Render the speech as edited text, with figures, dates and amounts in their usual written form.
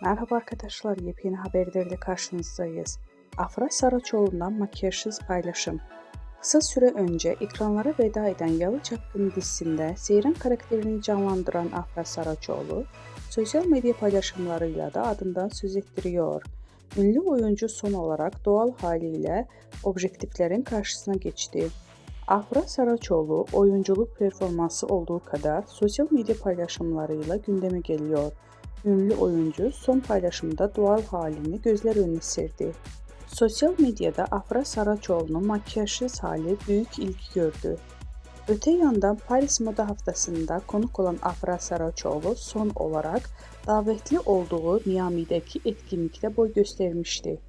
Merhaba arkadaşlar, yepyeni haberlerle karşınızdayız. Afra Saraçoğlu'ndan makyajsız paylaşım. Kısa süre önce ekranlara veda eden Yalı Çapkını dizisinde Seyran karakterini canlandıran Afra Saraçoğlu, sosyal medya paylaşımlarıyla da adından söz ettiriyor. Ünlü oyuncu son olarak doğal haliyle objektiflerin karşısına geçti. Afra Saraçoğlu oyunculuk performansı olduğu kadar sosyal medya paylaşımlarıyla gündeme geliyor. Ünlü oyuncu son paylaşımda doğal halini gözler önüne serdi. Sosyal medyada Afra Saraçoğlu'nun makyajsız hali büyük ilgi gördü. Öte yandan Paris Moda Haftası'nda konuk olan Afra Saraçoğlu son olarak davetli olduğu Miami'deki etkinlikte boy göstermişti.